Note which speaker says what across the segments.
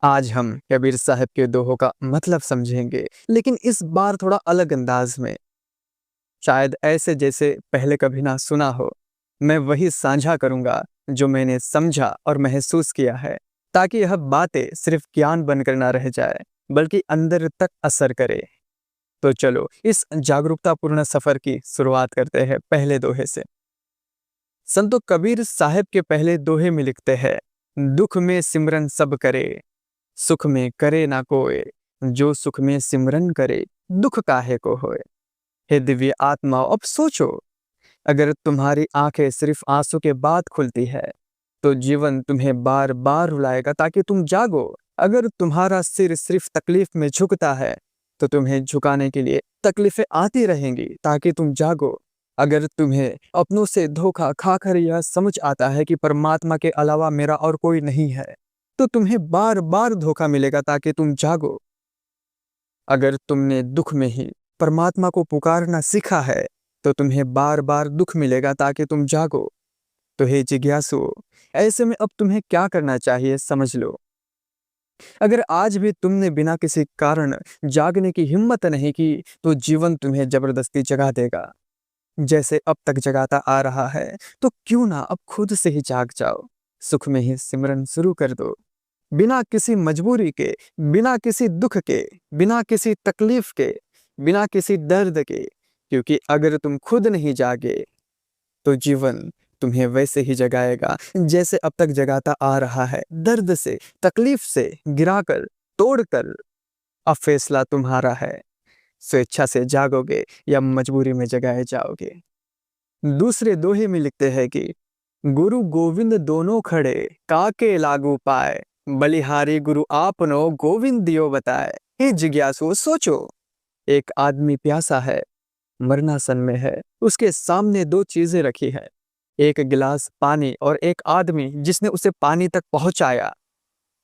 Speaker 1: आज हम कबीर साहब के दोहों का मतलब समझेंगे, लेकिन इस बार थोड़ा अलग अंदाज में। शायद ऐसे जैसे पहले कभी ना सुना हो। मैं वही साझा करूंगा जो मैंने समझा और महसूस किया है, ताकि यह बातें सिर्फ ज्ञान बनकर ना रह जाए, बल्कि अंदर तक असर करे। तो चलो इस जागरूकतापूर्ण सफर की शुरुआत करते हैं पहले दोहे से। संतो कबीर साहब के पहले दोहे में लिखते हैं, दुख में सिमरन सब करे, सुख में करे ना कोय, जो सुख में सिमरन करे, दुख काहे को होए। हे दिव्य आत्मा, अब सोचो, अगर तुम्हारी आंखें सिर्फ आंसू के बाद खुलती है तो जीवन तुम्हें बार बार रुलाएगा ताकि तुम जागो। अगर तुम्हारा सिर सिर्फ तकलीफ में झुकता है तो तुम्हें झुकाने के लिए तकलीफें आती रहेंगी ताकि तुम जागो। अगर तुम्हें अपनों से धोखा खाकर यह समझ आता है कि परमात्मा के अलावा मेरा और कोई नहीं है, तो तुम्हें बार बार धोखा मिलेगा ताकि तुम जागो। अगर तुमने दुख में ही परमात्मा को पुकारना सीखा है तो तुम्हें बार बार दुख मिलेगा ताकि तुम जागो। तो हे जिज्ञासु, ऐसे में अब तुम्हें क्या करना चाहिए समझ लो। अगर आज भी तुमने बिना किसी कारण जागने की हिम्मत नहीं की तो जीवन तुम्हें जबरदस्ती जगा देगा। जैसे अब तक जगाता आ रहा है, तो क्यों ना अब खुद से ही जाग जाओ। सुख में ही सिमरन शुरू कर दो, बिना किसी मजबूरी के, बिना किसी दुख के, बिना किसी तकलीफ के, बिना किसी दर्द के। क्योंकि अगर तुम खुद नहीं जागे तो जीवन तुम्हें वैसे ही जगाएगा जैसे अब तक जगाता आ रहा है, दर्द से, तकलीफ से गिराकर, तोड़कर। अब फैसला तुम्हारा है, स्वेच्छा से जागोगे या मजबूरी में जगाए जाओगे। दूसरे दोहे में लिखते हैं कि गुरु गोविंद दोनों खड़े, काके लागू पाए, बलिहारी गुरु आपनो गोविंद दियो बताए। हे जिज्ञासु, सोचो, एक आदमी प्यासा है, मरनासन में है, उसके सामने दो चीजें रखी है, एक गिलास पानी और एक आदमी जिसने उसे पानी तक पहुंचाया।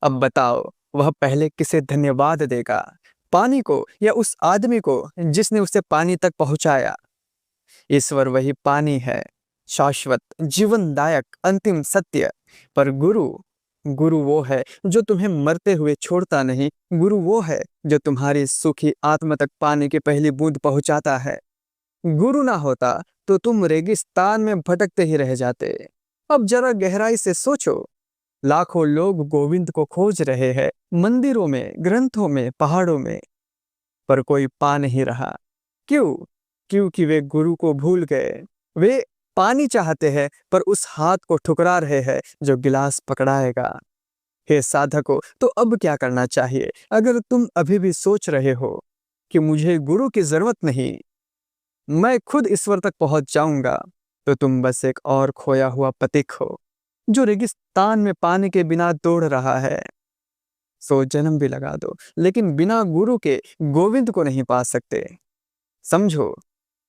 Speaker 1: अब बताओ, वह पहले किसे धन्यवाद देगा, पानी को या उस आदमी को जिसने उसे पानी तक पहुंचाया। ईश्वर वही पानी है, शाश्वत, जीवनदायक, अंतिम सत्य। पर गुरु वो है जो तुम्हें मरते हुए छोड़ता नहीं। गुरु वो है जो तुम्हारी सुखी आत्मा तक पानी की पहली बूंद पहुंचाता है। गुरु ना होता तो तुम रेगिस्तान में भटकते ही रह जाते। अब जरा गहराई से सोचो, लाखों लोग गोविंद को खोज रहे हैं, मंदिरों में, ग्रंथों में, पहाड़ों में, पर कोई पा नहीं रहा। क्यों? क्योंकि वे गुरु को भूल गए। वे पानी चाहते हैं पर उस हाथ को ठुकरा रहे हैं जो गिलास पकड़ाएगा। हे साधकों, तो अब क्या करना चाहिए? अगर तुम अभी भी सोच रहे हो कि मुझे गुरु की जरूरत नहीं, मैं खुद ईश्वर तक पहुंच जाऊंगा, तो तुम बस एक और खोया हुआ पथिक हो जो रेगिस्तान में पानी के बिना दौड़ रहा है। 100 जन्म भी लगा दो, लेकिन बिना गुरु के गोविंद को नहीं पा सकते। समझो,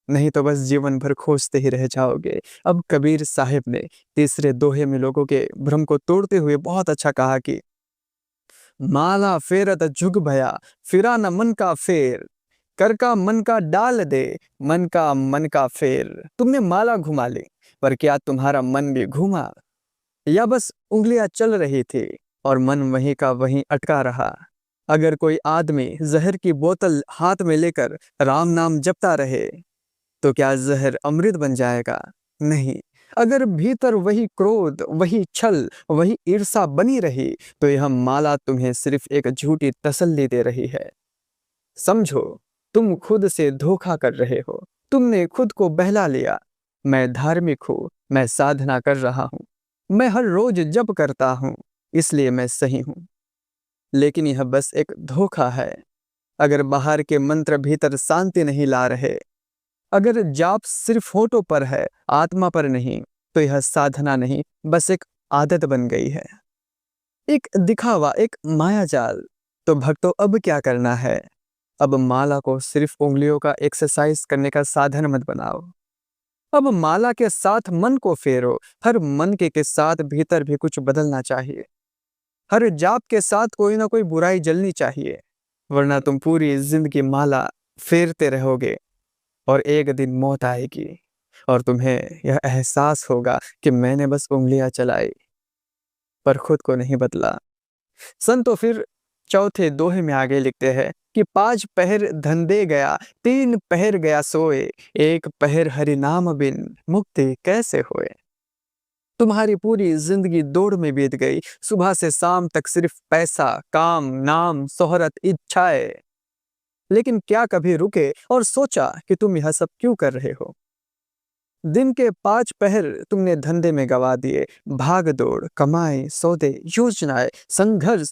Speaker 1: नहीं तो बस जीवन भर खोजते ही रह जाओगे। अब कबीर साहिब ने तीसरे दोहे में लोगों के भ्रम को तोड़ते हुए बहुत अच्छा कहा कि माला फेरत जुग भया, फिरा न मन का फेर, कर का मन का डाल दे, मन का फेर। तुमने माला घुमा ली, पर क्या तुम्हारा मन भी घूमा, या बस उंगलियां चल रही थी और मन वहीं का वहीं अटका रहा। अगर कोई आदमी जहर की बोतल हाथ में लेकर राम नाम जपता रहे तो क्या जहर अमृत बन जाएगा? नहीं। अगर भीतर वही क्रोध, वही छल, वही ईर्षा बनी रही तो यह माला तुम्हें सिर्फ एक झूठी तसल्ली दे रही है। समझो, तुम खुद से धोखा कर रहे हो। तुमने खुद को बहला लिया, मैं धार्मिक हूँ, मैं साधना कर रहा हूँ, मैं हर रोज जप करता हूँ, इसलिए मैं सही हूँ। लेकिन यह बस एक धोखा है। अगर बाहर के मंत्र भीतर शांति नहीं ला रहे, अगर जाप सिर्फ होठों पर है, आत्मा पर नहीं, तो यह साधना नहीं, बस एक आदत बन गई है, एक दिखावा, एक मायाजाल। तो भक्तों, अब क्या करना है? अब माला को सिर्फ उंगलियों का एक्सरसाइज करने का साधन मत बनाओ। अब माला के साथ मन को फेरो। हर मन के साथ भीतर भी कुछ बदलना चाहिए। हर जाप के साथ कोई ना कोई बुराई जलनी चाहिए, वरना तुम पूरी जिंदगी माला फेरते रहोगे और एक दिन मौत आएगी और तुम्हें यह एहसास होगा कि मैंने बस उंगलियां चलाई पर खुद को नहीं बदला। संतो फिर चौथे दोहे में आगे लिखते हैं कि 5 पहर धंधे गया, 3 पहर गया सोए, 1 पहर हरि नाम बिन मुक्ति कैसे होए। तुम्हारी पूरी जिंदगी दौड़ में बीत गई, सुबह से शाम तक सिर्फ पैसा, काम, नाम, शोहरत, इच्छाएं। लेकिन क्या कभी रुके और सोचा कि तुम यह सब क्यों कर रहे हो। दिन के 5 पहर तुमने धंधे में गवा दिए, भाग दौड़, कमाई, सौदे, योजनाएं, संघर्ष,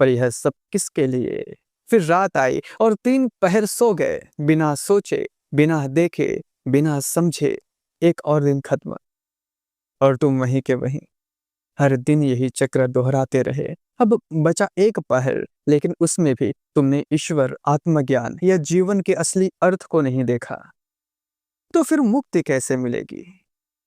Speaker 1: पर यह सब किसके लिए। फिर रात आई और 3 पहर सो गए, बिना सोचे, बिना देखे, बिना समझे। एक और दिन खत्म और तुम वहीं के वहीं। हर दिन यही चक्र दोहराते रहे। अब बचा 1 पहर, लेकिन उसमें भी तुमने ईश्वर, आत्मज्ञान या जीवन के असली अर्थ को नहीं देखा। तो फिर मुक्ति कैसे मिलेगी,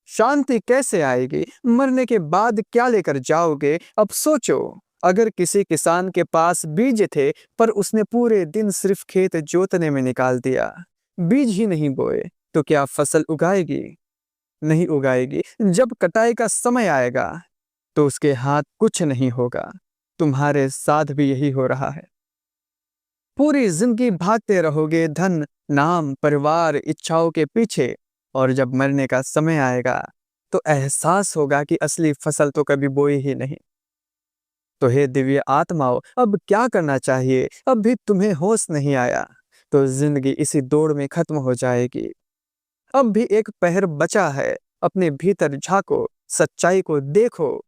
Speaker 1: शांति कैसे आएगी, मरने के बाद क्या लेकर जाओगे। अब सोचो, अगर किसी किसान के पास बीज थे पर उसने पूरे दिन सिर्फ खेत जोतने में निकाल दिया, बीज ही नहीं बोए, तो क्या फसल उगाएगी? नहीं उगाएगी। जब कटाई का समय आएगा तो उसके हाथ कुछ नहीं होगा। तुम्हारे साथ भी यही हो रहा है। पूरी जिंदगी भागते रहोगे धन, नाम, परिवार, इच्छाओं के पीछे, और जब मरने का समय आएगा तो एहसास होगा कि असली फसल तो कभी बोई ही नहीं। तो हे दिव्य आत्माओं, अब क्या करना चाहिए? अब भी तुम्हें होश नहीं आया तो जिंदगी इसी दौड़ में खत्म हो जाएगी। अब भी 1 पहर बचा है। अपने भीतर झांको, सच्चाई को देखो,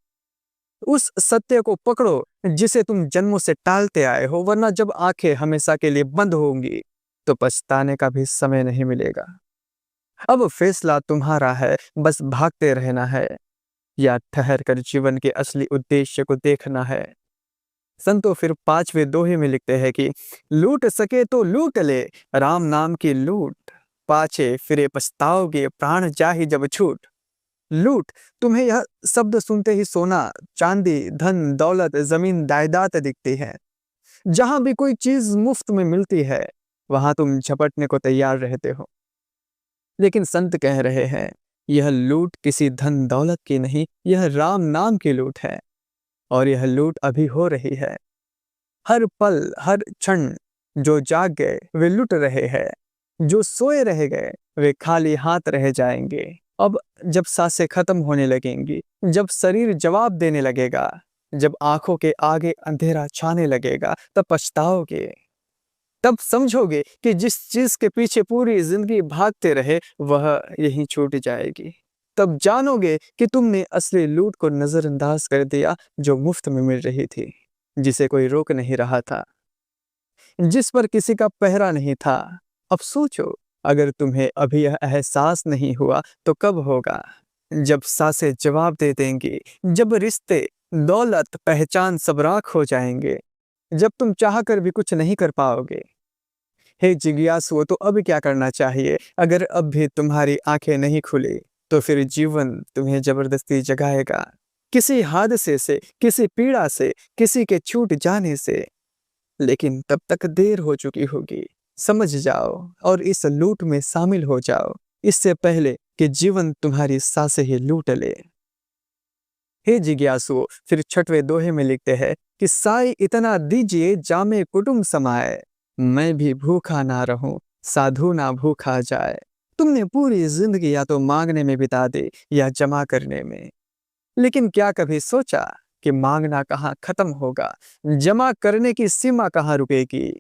Speaker 1: उस सत्य को पकड़ो जिसे तुम जन्मों से टालते आए हो, वरना जब आंखें हमेशा के लिए बंद होंगी तो पछताने का भी समय नहीं मिलेगा। अब फैसला तुम्हारा है, बस भागते रहना है या ठहर कर जीवन के असली उद्देश्य को देखना है। संतो फिर 5वें दोहे में लिखते हैं कि लूट सके तो लूट ले, राम नाम की लूट, पाछे फिरे पछताओगे, प्राण जाहि जब छूट। लूट, तुम्हें यह शब्द सुनते ही सोना, चांदी, धन, दौलत, जमीन, जायदाद दिखती है। जहां भी कोई चीज मुफ्त में मिलती है वहां तुम झपटने को तैयार रहते हो। लेकिन संत कह रहे हैं, यह लूट किसी धन दौलत की नहीं, यह राम नाम की लूट है। और यह लूट अभी हो रही है। हर पल, हर क्षण। जो जाग गए वे लुट रहे हैं, जो सोए रह गए वे खाली हाथ रह जाएंगे। अब जब सांसें खत्म होने लगेंगी, जब शरीर जवाब देने लगेगा, जब आंखों के आगे अंधेरा छाने लगेगा, तब पछताओगे। तब समझोगे कि जिस चीज के पीछे पूरी जिंदगी भागते रहे वह यहीं छूट जाएगी। तब जानोगे कि तुमने असली लूट को नजरअंदाज कर दिया, जो मुफ्त में मिल रही थी, जिसे कोई रोक नहीं रहा था, जिस पर किसी का पहरा नहीं था। अब सोचो, अगर तुम्हें अभी यह एहसास नहीं हुआ तो कब होगा? जब सांसें जवाब दे देंगी, जब रिश्ते, दौलत, पहचान सब राख हो जाएंगे, जब तुम चाह कर भी कुछ नहीं कर पाओगे। हे जिज्ञासुओं, तो अब क्या करना चाहिए? अगर अब भी तुम्हारी आंखें नहीं खुली तो फिर जीवन तुम्हें जबरदस्ती जगाएगा, किसी हादसे से, किसी पीड़ा से, किसी के छूट जाने से। लेकिन तब तक देर हो चुकी होगी। समझ जाओ और इस लूट में शामिल हो जाओ, इससे पहले कि जीवन तुम्हारी सांसें ही लूट ले। हे जिज्ञासुओं, फिर 6वें दोहे में लिखते हैं कि साई इतना दीजिए जामे कुटुंब समाए, मैं भी भूखा ना रहूं, साधु ना भूखा जाए। तुमने पूरी जिंदगी या तो मांगने में बिता दी या जमा करने में, लेकिन क्या कभी सोचा कि मांगना कहाँ खत्म होगा, जमा करने की सीमा कहाँ रुकेगी?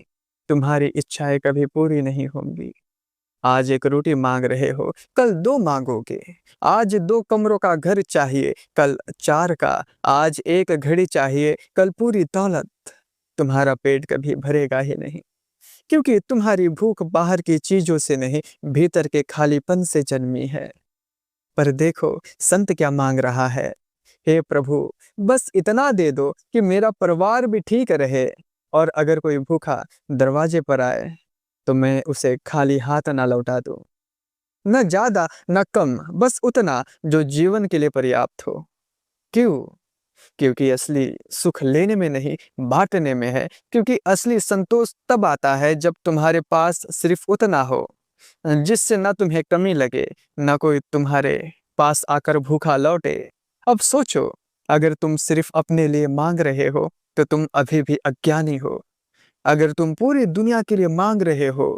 Speaker 1: तुम्हारी इच्छाएं कभी पूरी नहीं होंगी। आज 1 रोटी मांग रहे हो, कल 2 मांगोगे। आज 2 कमरों का घर चाहिए, कल 4 का। आज 1 घड़ी चाहिए, कल पूरी दौलत। तुम्हारा पेट कभी भरेगा ही नहीं, क्योंकि तुम्हारी भूख बाहर की चीजों से नहीं, भीतर के खालीपन से जन्मी है। पर देखो संत क्या मांग रहा है, हे प्रभु, बस इतना दे दो कि मेरा परिवार भी ठीक रहे, और अगर कोई भूखा दरवाजे पर आए तो मैं उसे खाली हाथ ना लौटा दूं। न ज्यादा न कम, बस उतना जो जीवन के लिए पर्याप्त हो। क्यों? क्योंकि असली सुख लेने में नहीं, बांटने में है। क्योंकि असली संतोष तब आता है जब तुम्हारे पास सिर्फ उतना हो जिससे ना तुम्हें कमी लगे, ना कोई तुम्हारे पास आकर भूखा लौटे। अब सोचो, अगर तुम सिर्फ अपने लिए मांग रहे हो तो तुम अभी भी अज्ञानी हो। अगर तुम पूरी दुनिया के लिए मांग रहे हो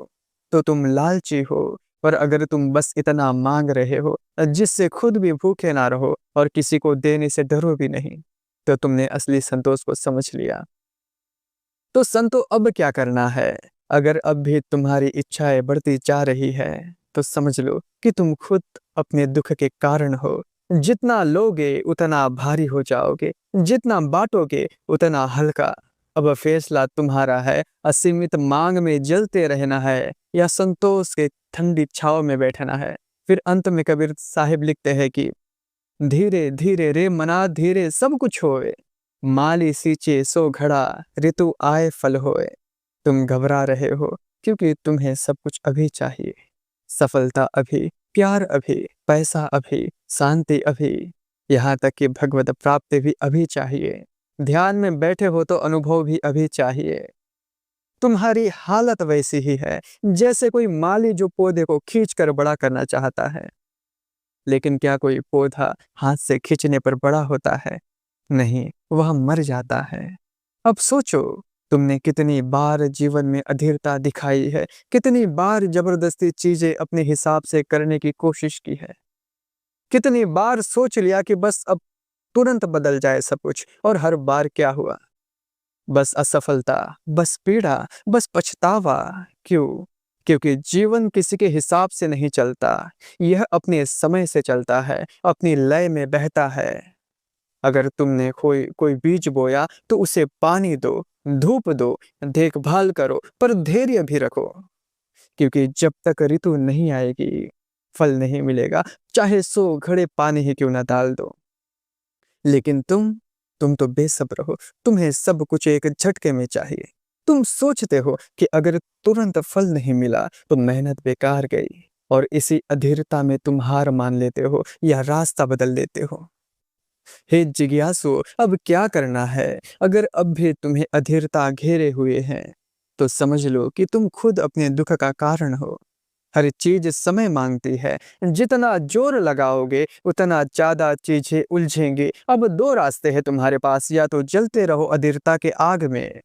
Speaker 1: तो तुम लालची हो। और अगर तुम बस इतना मांग रहे हो जिससे खुद भी भूखे ना रहो और किसी को देने से डरो भी नहीं, तो तुमने असली संतोष को समझ लिया। तो संतो अब क्या करना है? अगर अब भी तुम्हारी इच्छाएं बढ़ती जा रही है तो समझ लो कि तुम खुद अपने दुख के कारण हो। जितना लोगे उतना भारी हो जाओगे, जितना बांटोगे उतना हल्का। अब फैसला तुम्हारा है, असीमित मांग में जलते रहना है या संतोष के ठंडी छाव में बैठना है। फिर अंत में कबीर साहिब लिखते हैं कि धीरे धीरे रे मना धीरे सब कुछ होए, माली सींचे सो घड़ा ऋतु आए फल होए। तुम घबरा रहे हो क्योंकि तुम्हें सब कुछ अभी चाहिए। सफलता अभी, प्यार अभी, पैसा अभी, शांति अभी, यहाँ तक कि भगवत प्राप्ति भी अभी चाहिए। ध्यान में बैठे हो तो अनुभव भी अभी चाहिए। तुम्हारी हालत वैसी ही है जैसे कोई माली जो पौधे को खींचकर बड़ा करना चाहता है। लेकिन क्या कोई पौधा हाथ से खींचने पर बड़ा होता है? नहीं, वह मर जाता है। अब सोचो, तुमने कितनी बार जीवन में अधीरता दिखाई है, कितनी बार जबरदस्ती चीजें अपने हिसाब से करने की कोशिश की है, कितनी बार सोच लिया कि बस अब तुरंत बदल जाए सब कुछ, और हर बार क्या हुआ? बस असफलता, बस पीड़ा, बस पछतावा। क्यों? क्योंकि जीवन किसी के हिसाब से नहीं चलता, यह अपने समय से चलता है, अपनी लय में बहता है। अगर तुमने कोई कोई बीज बोया तो उसे पानी दो, धूप दो, देखभाल करो, पर धैर्य भी रखो। क्योंकि जब तक ऋतु नहीं आएगी फल नहीं मिलेगा, चाहे 100 घड़े पानी ही क्यों ना डाल दो। लेकिन तुम तो बेसब्र हो, तुम्हें सब कुछ एक झटके में चाहिए। तुम सोचते हो कि अगर तुरंत फल नहीं मिला तो मेहनत बेकार गई, और इसी अधीरता में तुम हार मान लेते हो या रास्ता बदल देते हो। हे जिज्ञासु, अब क्या करना है? अगर अब भी तुम्हें अधीरता घेरे हुए हैं तो समझ लो कि तुम खुद अपने दुख का कारण हो। हर चीज समय मांगती है, जितना जोर लगाओगे उतना ज्यादा चीजें उलझेंगी। अब 2 रास्ते हैं तुम्हारे पास, या तो जलते रहो अधीरता के आग में,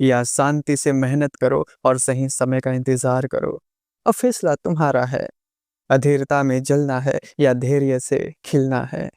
Speaker 1: या शांति से मेहनत करो और सही समय का इंतजार करो। अब फैसला तुम्हारा है, अधीरता में जलना है या धैर्य से खिलना है।